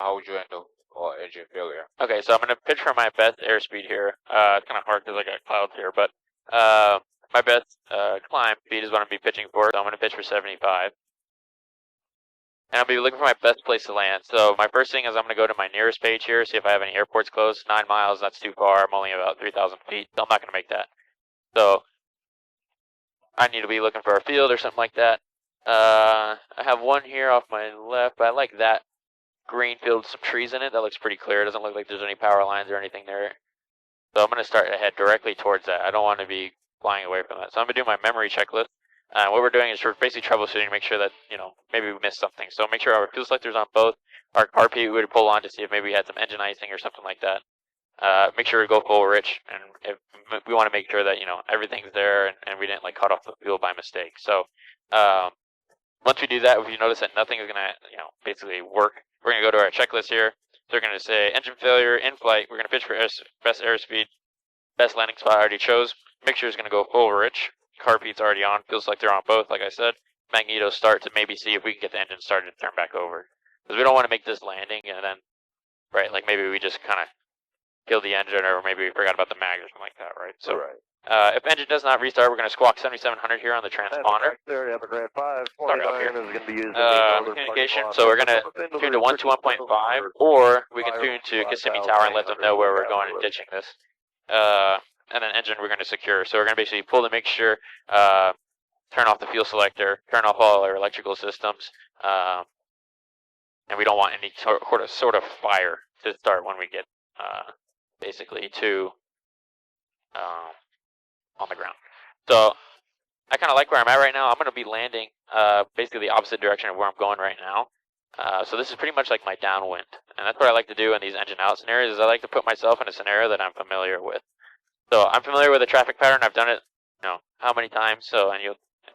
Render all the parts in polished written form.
how would you handle engine failure? Okay, so I'm going to pitch for my best airspeed here. It's kind of hard because I got clouds here, but my best climb speed is what I'm going to be pitching for. So I'm going to pitch for 75. And I'll be looking for my best place to land. So my first thing is I'm going to go to my nearest page here, see if I have any airports close. 9 miles, that's too far. I'm only about 3,000 feet, so I'm not going to make that. So I need to be looking for a field or something like that. I have one here off my left, but I like that green field with some trees in it. That looks pretty clear. It doesn't look like there's any power lines or anything there. So I'm going to start to head directly towards that. I don't want to be flying away from that. So I'm going to do my memory checklist. What we're doing is we're basically troubleshooting to make sure that, maybe we missed something. So make sure our fuel selector's on both. Our RP we would pull on to see if maybe we had some engine icing or something like that. Make sure to go full rich, and if we want to make sure that, everything's there and we didn't like cut off the fuel by mistake. So once we do that, if you notice that nothing is going to, basically work, we're going to go to our checklist here. So we're going to say engine failure in flight. We're going to pitch for best airspeed, best landing spot I already chose. Mixture is going to go full rich. Carpeet's already on. Feels like they're on both, like I said. Magneto start to maybe see if we can get the engine started and turn back over. Because we don't want to make this landing and then, right, like maybe we just kind of kill the engine or maybe we forgot about the mag or something like that, right? So if engine does not restart, we're going to squawk 7700 here on the transponder. There, have a Grand 5. Start up here. Is going to be using communication, so we're going to tune to 1 to 1.5, or we can tune to Kissimmee Tower and let them know where we're going and ditching this. And then engine we're going to secure. So we're going to basically pull the mixture, turn off the fuel selector, turn off all our electrical systems, and we don't want any sort of fire to start when we get basically to on the ground. So I kind of like where I'm at right now. I'm going to be landing basically the opposite direction of where I'm going right now. So this is pretty much like my downwind. And that's what I like to do in these engine out scenarios is I like to put myself in a scenario that I'm familiar with. So I'm familiar with the traffic pattern. I've done it, how many times. So, and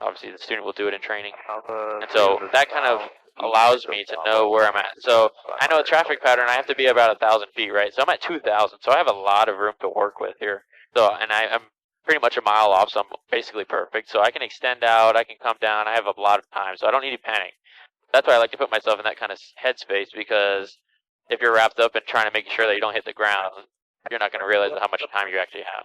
obviously the student will do it in training. And so that kind of allows me to know where I'm at. So I know a traffic pattern. I have to be about 1,000 feet, right? So I'm at 2,000. So I have a lot of room to work with here. So, and I'm pretty much a mile off, so I'm basically perfect. So I can extend out, I can come down. I have a lot of time, so I don't need to panic. That's why I like to put myself in that kind of headspace, because if you're wrapped up in trying to make sure that you don't hit the ground, you're not going to realize how much time you actually have.